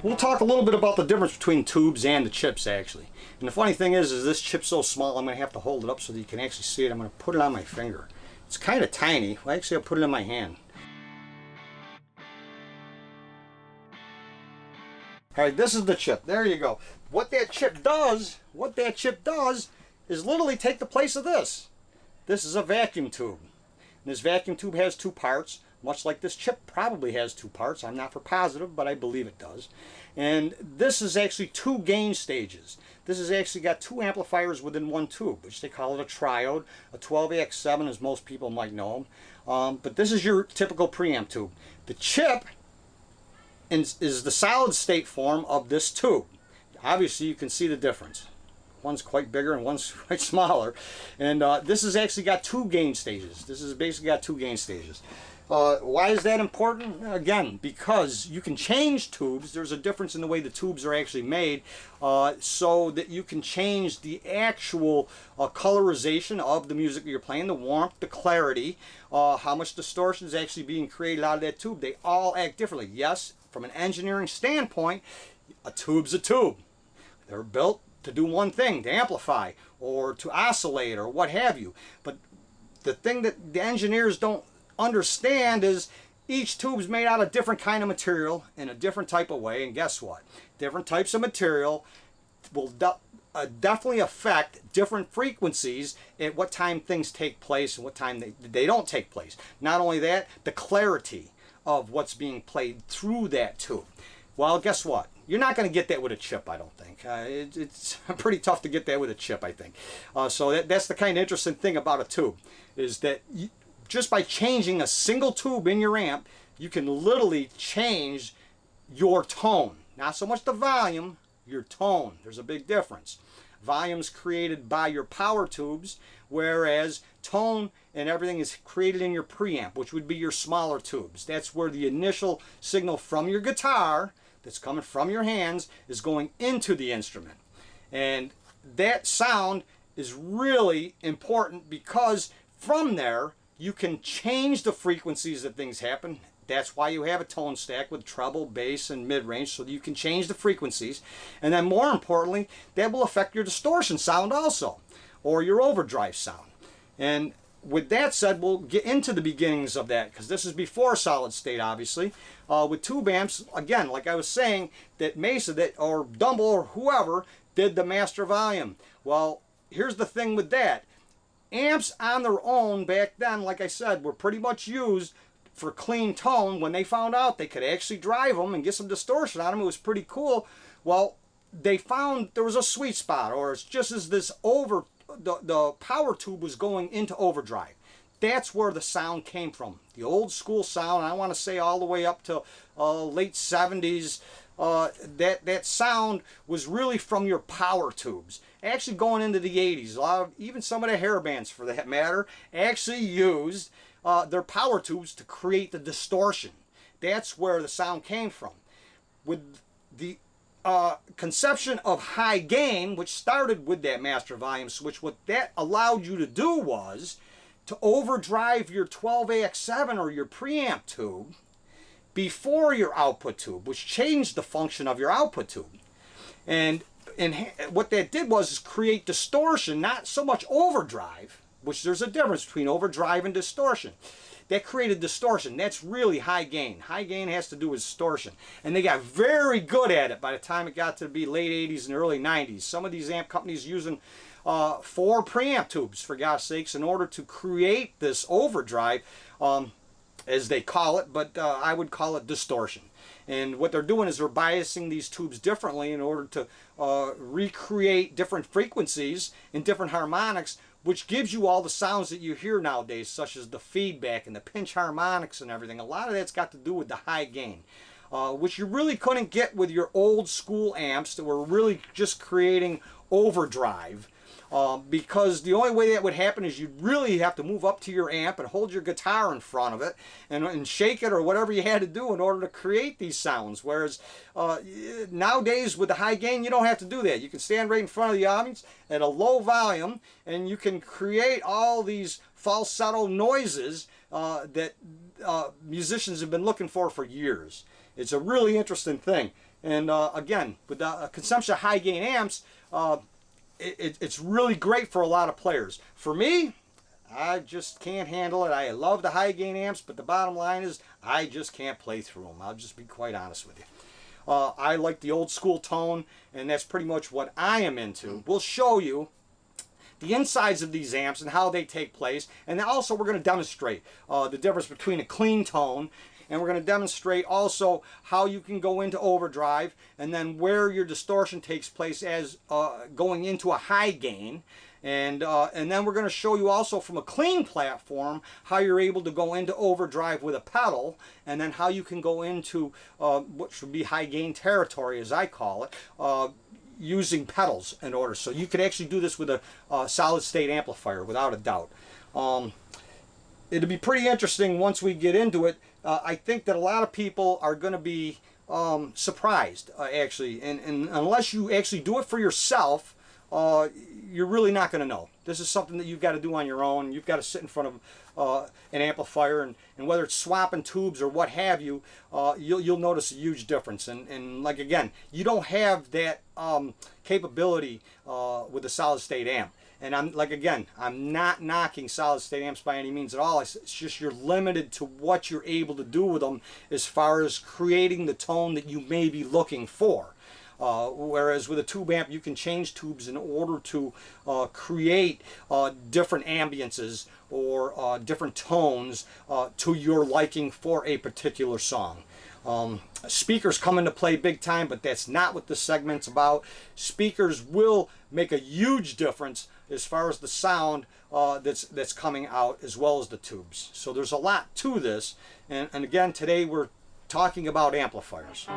We'll talk a little bit about the difference between tubes and the chips actually. And the funny thing is this chip's so small I'm going to have to hold it up so that you can actually see it. I'm going to put it on my finger. It's kind of tiny. Well, actually I'll put it in my hand. Alright, this is the chip. There you go. What that chip does is literally take the place of this. This is a vacuum tube. And this vacuum tube has two parts, much like this chip probably has two parts. I'm not for positive, but I believe it does. And this is actually two gain stages. This has actually got two amplifiers within one tube, which they call it a triode, a 12AX7 as most people might know them. But this is your typical preamp tube. The chip is the solid state form of this tube. Obviously you can see the difference. One's quite bigger and one's quite smaller. And this has actually got two gain stages. This has basically got two gain stages. Why is that important? Again, because you can change tubes. There's a difference in the way the tubes are actually made, so that you can change the actual colorization of the music that you're playing, the warmth, the clarity, how much distortion is actually being created out of that tube. They all act differently. Yes, from an engineering standpoint, a tube's a tube. They're built to do one thing, to amplify or to oscillate or what have you. But the thing that the engineers don't understand is each tube's made out of different kind of material in a different type of way, and guess what? Different types of material will definitely affect different frequencies at what time things take place and what time they don't take place. Not only that, the clarity of what's being played through that tube. Well, guess what? You're not going to get that with a chip, I don't think. It's pretty tough to get that with a chip, I think. So that's the kind of interesting thing about a tube, is that just by changing a single tube in your amp, you can literally change your tone. Not so much the volume, your tone. There's a big difference. Volume's created by your power tubes, whereas tone and everything is created in your preamp, which would be your smaller tubes. That's where the initial signal from your guitar that's coming from your hands is going into the instrument. And that sound is really important because from there you can change the frequencies that things happen. That's why you have a tone stack with treble, bass, and mid-range, so that you can change the frequencies. And then more importantly, that will affect your distortion sound also, or your overdrive sound. And with that said, we'll get into the beginnings of that, because this is before solid state, obviously. With tube amps, again, like I was saying, that Mesa or Dumble or whoever did the master volume. Well, here's the thing with that. Amps on their own back then, like I said, were pretty much used for clean tone. When they found out they could actually drive them and get some distortion on them, it was pretty cool. Well, they found there was a sweet spot, or it's just as this the power tube was going into overdrive. That's where the sound came from. The old school sound, I want to say all the way up to late 70s, that sound was really from your power tubes. Actually going into the 80s, even some of the hair bands for that matter, actually used their power tubes to create the distortion. That's where the sound came from. With the conception of high gain, which started with that master volume switch, what that allowed you to do was to overdrive your 12AX7 or your preamp tube before your output tube, which changed the function of your output tube. And what that did was create distortion, not so much overdrive, which there's a difference between overdrive and distortion. That created distortion. That's really high gain. High gain has to do with distortion. And they got very good at it by the time it got to be late 80s and early 90s. Some of these amp companies using 4 preamp tubes, for God's sakes, in order to create this overdrive, as they call it, but I would call it distortion. And what they're doing is they're biasing these tubes differently in order to recreate different frequencies and different harmonics, which gives you all the sounds that you hear nowadays, such as the feedback and the pinch harmonics and everything. A lot of that's got to do with the high gain, which you really couldn't get with your old school amps that were really just creating overdrive. Because the only way that would happen is you'd really have to move up to your amp and hold your guitar in front of it and shake it or whatever you had to do in order to create these sounds. Whereas nowadays with the high gain, you don't have to do that. You can stand right in front of the audience at a low volume and you can create all these falsetto noises that musicians have been looking for years. It's a really interesting thing. And again, with the consumption of high gain amps, it's really great for a lot of players. For me, I just can't handle it. I love the high gain amps, but the bottom line is I just can't play through them. I'll just be quite honest with you. I like the old school tone, and that's pretty much what I am into. We'll show you the insides of these amps and how they take place, and then also we're going to demonstrate the difference between a clean tone, and we're going to demonstrate also how you can go into overdrive, and then where your distortion takes place as going into a high gain. And then we're going to show you also from a clean platform how you're able to go into overdrive with a pedal, and then how you can go into what should be high gain territory, as I call it, using pedals in order. So you could actually do this with a solid state amplifier without a doubt. It'll be pretty interesting once we get into it. I think that a lot of people are going to be surprised, actually, and unless you actually do it for yourself, you're really not going to know. This is something that you've got to do on your own. You've got to sit in front of an amplifier, and whether it's swapping tubes or what have you, you'll notice a huge difference. And like, again, you don't have that capability with a solid state amp. And I'm not knocking solid state amps by any means at all. It's just you're limited to what you're able to do with them as far as creating the tone that you may be looking for. Whereas with a tube amp, you can change tubes in order to create different ambiances or different tones to your liking for a particular song. Speakers come into play big time, but that's not what this segment's about. Speakers will make a huge difference as far as the sound that's coming out, as well as the tubes. So there's a lot to this, and again, today we're talking about amplifiers.